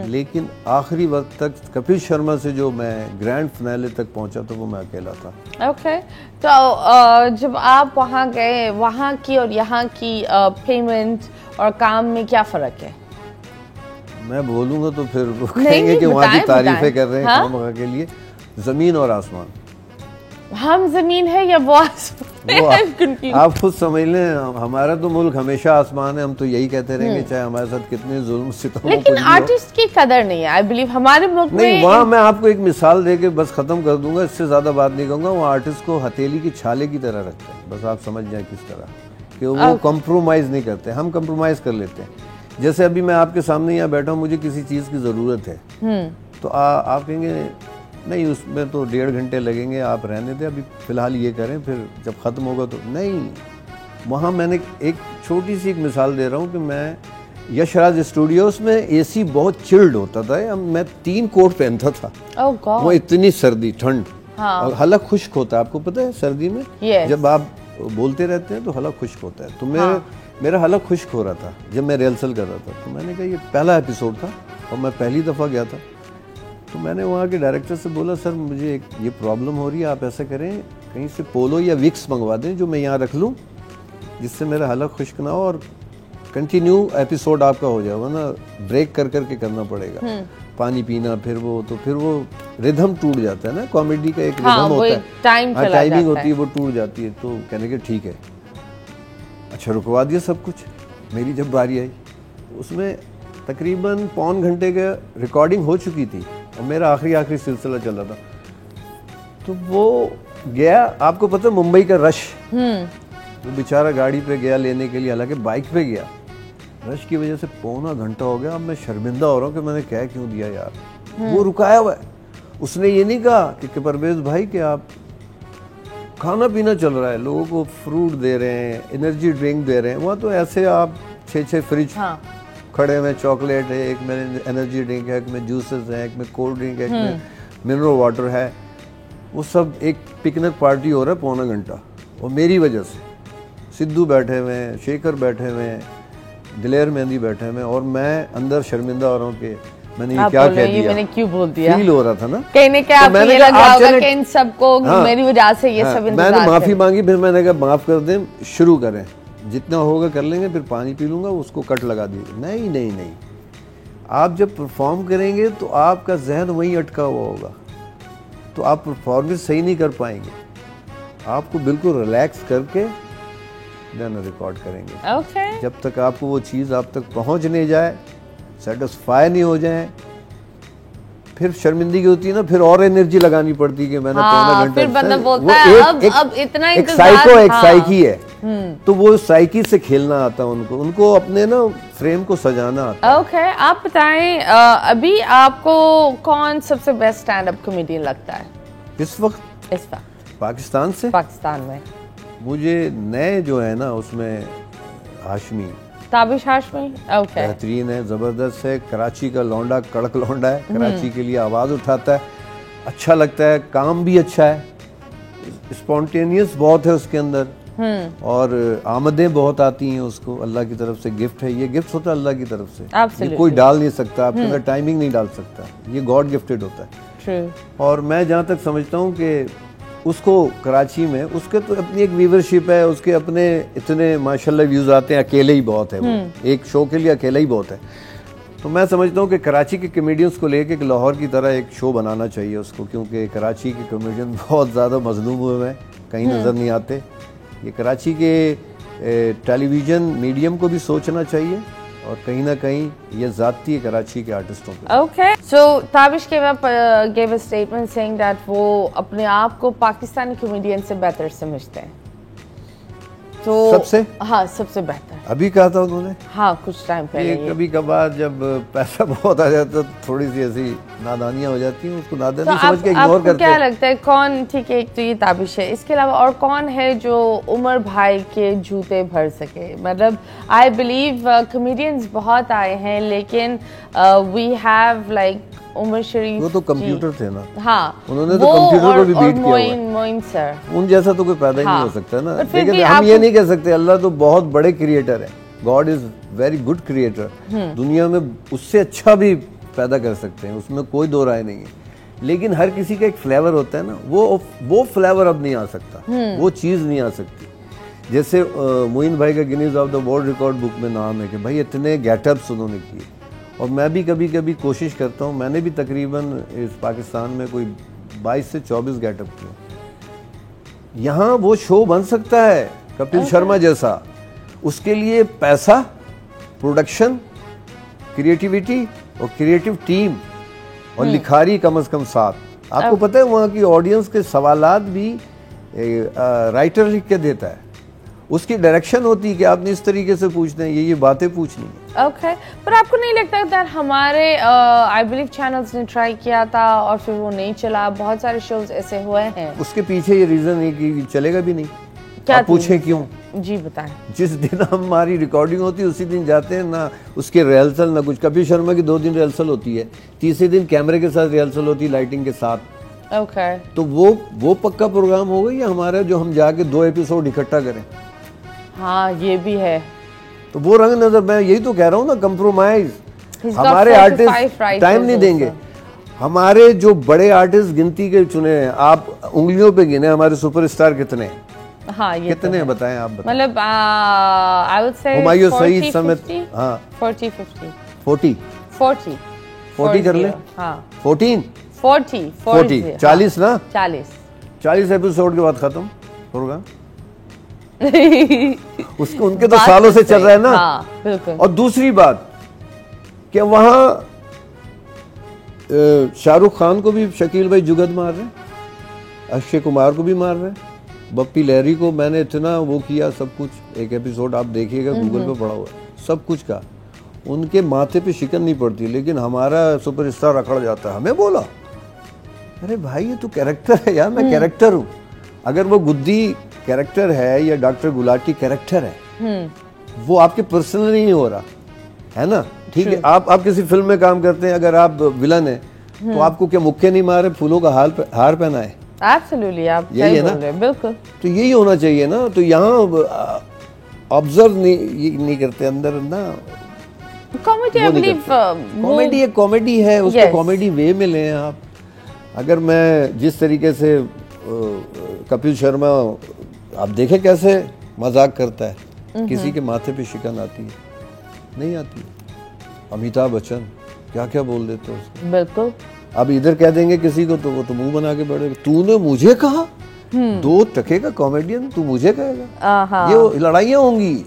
लेकिन आखिरी वक्त तक कपिल शर्मा से जो मैं ग्रैंड फिनाले तक पहुंचा तो वो मैं अकेला था। ओके तो जब आप वहाँ गए, वहाँ की और यहाँ की पेमेंट और काम में क्या फ़र्क है? मैं बोलूँगा तो फिर वो कहेंगे कि वहाँ की तारीफें कर रहे हैं काम वहाँ के लिए। ज़मीन और आसमान। हम ज़मीन है या वो आसमान? आप खुद समझ लें, हमारा तो मुल्क हमेशा आसमान है। हम तो यही कहते रहेंगे चाहे हमारे साथ कितने जुल्म सितम। लेकिन आर्टिस्ट की कदर नहीं है आई बिलीव हमारे मुल्क में। नहीं, वहाँ मैं आपको एक मिसाल देके बस खत्म कर दूंगा, इससे ज्यादा बात नहीं कहूँगा। वो आर्टिस्ट को हथेली की छाले की तरह रखते हैं, बस आप समझ जाए किस तरह कि वो कॉम्प्रोमाइज नहीं करते। हम कॉम्प्रोमाइज कर लेते हैं। जैसे अभी मैं आपके सामने यहाँ बैठा हूँ, मुझे किसी चीज की जरूरत है तो आप कहेंगे नहीं उसमें तो 1.5 घंटे लगेंगे, आप रहने दें, अभी फिलहाल ये करें, फिर जब ख़त्म होगा तो नहीं। वहाँ मैंने एक छोटी सी एक मिसाल दे रहा हूँ कि मैं यशराज स्टूडियोज में एसी बहुत चिल्ड होता था, मैं 3 कोट पहनता था। वो इतनी सर्दी ठंड, और हलक खुश्क होता है, आपको पता है सर्दी में जब आप बोलते रहते हैं तो हलक खुश्क होता है। तो मेरा हलक खुश्क हो रहा था जब मैं रिहर्सल कर रहा था। तो मैंने कहा ये पहला एपिसोड था और मैं पहली दफ़ा गया था। तो मैंने वहाँ के डायरेक्टर से बोला सर मुझे ये प्रॉब्लम हो रही है, आप ऐसा करें कहीं से पोलो या विक्स मंगवा दें जो मैं यहाँ रख लूँ, जिससे मेरा हलक खुश्क ना हो और कंटिन्यू एपिसोड आपका हो जाए, वरना ब्रेक कर करके करना पड़ेगा। पानी पीना, फिर वो रिदम टूट जाता है ना, कॉमेडी का एक रिदम होता है, टाइमिंग होती है, वो टूट जाती है। तो कहने के ठीक है। अच्छा, रुकवा दिया सब कुछ। मेरी जब बारी आई उसमें तकरीबन 1.25 घंटे का रिकॉर्डिंग हो चुकी थी और मेरा आखिरी सिलसिला चल रहा था। तो वो गया, आपको पता है मुंबई का रश, वो बेचारा गाड़ी पे गया लेने के लिए, हालांकि बाइक पे गया। रश की वजह से 1.25 घंटा हो गया। अब मैं शर्मिंदा हो रहा हूँ कि मैंने क्या क्यों दिया यार। वो रुकाया हुआ है, उसने ये नहीं कहा कि परवेज भाई कि आप खाना पीना चल रहा है, लोगों को फ्रूट दे रहे हैं, एनर्जी ड्रिंक दे रहे हैं। वहाँ तो ऐसे आप 6 फ्रिज खड़े में, चॉकलेट है, एक में एनर्जी ड्रिंक है, एक में जूसेस है, एक में कोल्ड ड्रिंक है, एक में मिनरल वाटर है। वो सब एक पिकनिक पार्टी हो रहा है 1.25 घंटा। और मेरी वजह से सिद्धू बैठे हुए हैं, शेखर बैठे हुए हैं, दिलेर मेहंदी बैठे हुए हैं, और मैं अंदर शर्मिंदा हो रहा हूँ कि मैंने ये क्या कह दिया, मैंने क्यों बोल दिया। फील हो रहा था ना, कहने के आप ये लगा होगा कि इन सबको मेरी वजह से ये सब इंतजार। मैंने माफी मांगी, फिर मैंने कहा माफ कर दें, शुरू करें, जितना होगा कर लेंगे, फिर पानी पी लूंगा, उसको कट लगा दिए। नहीं, आप जब परफॉर्म करेंगे तो आपका जहन वहीं अटका हुआ होगा, तो आप परफॉर्मेंस सही नहीं कर पाएंगे। आपको बिल्कुल रिलैक्स करके देन रिकॉर्ड करेंगे। जब तक आपको वो चीज़ आप तक पहुंच नहीं जाए, सेटिस्फाई नहीं हो जाए, फिर शर्मिंदगी होती है ना, फिर और एनर्जी लगानी पड़ती है कि मैंने 1.25 घंटा। फिर बंदा बोलता है अब इतना इंतजार। एक साइकी है, तो वो साइकी से खेलना आता है उनको अपने ना फ्रेम को सजाना आता है। ओके, आप बताएं अभी आपको कौन सबसे बेस्ट स्टैंड अप कॉमेडियन लगता है इस वक्त पाकिस्तान से? पाकिस्तान में मुझे नए जो है ना उसमें हाशमी, ताबिश हाशमी बेहतरीन है, जबरदस्त है। कराची का लौंडा, कड़क लौंडा है, कराची के लिए आवाज उठाता है, अच्छा लगता है, काम भी अच्छा है, स्पॉन्टेनियस बहुत है उसके अंदर, और आमदें बहुत आती हैं उसको, अल्लाह की तरफ से गिफ्ट है। ये गिफ्ट होता है अल्लाह की तरफ से, ये कोई डाल नहीं सकता, आपके अंदर टाइमिंग नहीं डाल सकता, ये गॉड गिफ्टेड होता है। और मैं जहाँ तक समझता हूँ कि उसको कराची में उसके तो अपनी एक व्यूवरशिप है, उसके अपने इतने माशाल्लाह व्यूज आते हैं, अकेले ही बहुत है वो, एक शो के लिए अकेला ही बहुत है। तो मैं समझता हूँ कि कराची के कॉमेडियंस को लेके एक लाहौर की तरह एक शो बनाना चाहिए उसको, क्योंकि कराची के कॉमेडियन बहुत ज़्यादा मजलूम हुए हैं, कहीं नज़र नहीं आते। ये कराची के टेलीविज़न मीडियम को भी सोचना चाहिए, और कहीं ना कहीं ये ज़ाती है कराची के आर्टिस्टों पे। Okay, so Tabish gave a statement saying that वो अपने आप को पाकिस्तानी कॉमेडियन से बेहतर समझते हैं। तो सबसे बेहतर अभी कहा था उन्होंने, कुछ टाइम पहले। कभी कभार जब पैसा बहुत आ जाता है तो थोड़ी सी ऐसी नादानियां हो जाती हैं, उसको नादानी समझ के इग्नोर करते हैं। क्या लगता है कौन, ठीक है, एक तो ये ताबिश है, इसके अलावा और कौन है जो उमर भाई के जूते भर सके? मतलब आई बिलीव कॉमेडियंस बहुत आए हैं, लेकिन वी हैव लाइक उमर शरीफ, वो तो कंप्यूटर थे ना, उन्होंने तो कंप्यूटर को भी बीट किया। मोइन सर, उन जैसा तो कोई पैदा ही नहीं हो सकता ना। लेकिन हम ये नहीं कह सकते, अल्लाह तो बहुत बड़े क्रिएटर है, God is very good creator, दुनिया में उससे अच्छा भी पैदा कर सकते हैं, उसमें कोई दो राय नहीं है। लेकिन हर किसी का एक फ्लेवर होता है ना, वो फ्लेवर अब नहीं आ सकता, वो चीज़ नहीं आ सकती। जैसे मोइन भाई का Guinness of the world record book में नाम है कि भाई इतने गेटअप्स उन्होंने किए, और मैं भी कभी कभी कोशिश करता हूँ, मैंने भी तकरीबन इस पाकिस्तान में कोई 22 से 24 गेटअप किए। यहाँ वो शो बन सकता है कपिल शर्मा जैसा, उसके लिए पैसा, प्रोडक्शन, क्रिएटिविटी और क्रिएटिव टीम और लिखारी कम से कम 7। आपको पता है वहाँ की ऑडियंस के सवालात भी राइटर लिख के देता है, उसकी डायरेक्शन होती है कि आपने इस तरीके से पूछना है, ये बातें पूछनी है। ओके, पर आपको नहीं लगता दैट हमारे आई बिलीव चैनल्स ने ट्राई किया था और फिर वो नहीं चला? बहुत सारे शोज ऐसे हुए हैं। उसके पीछे ये रीजन है कि चलेगा भी नहीं। क्या आप पूछें क्यों? जी बताएं। जिस दिन हमारी रिकॉर्डिंग होती है उसी दिन जाते हैं ना, उसके रिहर्सल ना कुछ। कपिल शर्मा की 2 दिन रिहर्सल होती है, तीसरे दिन कैमरे के साथ रिहर्सल होती है, लाइटिंग के साथ। ओके, तो वो पक्का प्रोग्राम होगा या हमारा जो हम जाके 2 एपिसोड इकट्ठा करें? हाँ ये भी है। तो वो रंग नजर, मैं यही तो कह रहा हूँ ना, कंप्रोमाइज। He's got हमारे 4 to 5 आर्टिस्ट writers टाइम नहीं also. देंगे। हमारे जो बड़े आर्टिस्ट गिनती के चुने हैं, आप उंगलियों पे गिने हमारे सुपरस्टार कितने हैं? हाँ ये कितने हैं बताएं, आप बताएं। मतलब I would say Humayun Saeed समेत, हाँ 40 कर ले। हाँ 14 40 40 ना, 40 एपिसोड के बाद खत्म प्रोग्राम। उसको उनके तो सालों से चल रहा है ना। हाँ, बिल्कुल। और दूसरी बात कि वहां शाहरुख खान को भी शकील भाई जुगत मार रहे हैं, अक्षय कुमार को भी मार रहे हैं, बप्पी लहरी को मैंने इतना वो किया, सब कुछ। एक एपिसोड आप देखिएगा, गूगल पे पड़ा हुआ है, सब कुछ का। उनके माथे पे शिकन नहीं पड़ती, लेकिन हमारा सुपरस्टार अकड़ जाता है, हमें बोला। अरे भाई ये तो कैरेक्टर है यार, मैं कैरेक्टर हूँ। अगर वो गुद्दी कैरेक्टर है या डॉक्टर गुलाटी कैरेक्टर है, वो आपके पर्सनल नहीं हो रहा है ना। ठीक है, आप किसी फिल्म में काम करते हैं, अगर आप विलन है तो आपको क्या मुक्के नहीं मारे, फूलों का हार पहना है? एब्सोल्युटली, आप यही है ना, बिल्कुल। तो यही होना चाहिए ना। तो यहाँ ऑब्जर्व नहीं करते अंदर ना। कॉमेडी आई बिलीव कॉमेडी एक कॉमेडी है, उसको कॉमेडी वे में लें आप। अगर मैं जिस तरीके से कपिल शर्मा, आप देखें कैसे मजाक करता है, किसी के माथे पे शिकन आती है? नहीं आती। अमिताभ बच्चन क्या क्या बोल देते हैं उसको, बिल्कुल। अब इधर कह देंगे किसी को तो वो तो मुंह बना के बैठे, तूने मुझे कहा। 2 टके का कॉमेडियन तू मुझे कहेगा? ये लड़ाइयाँ होंगी।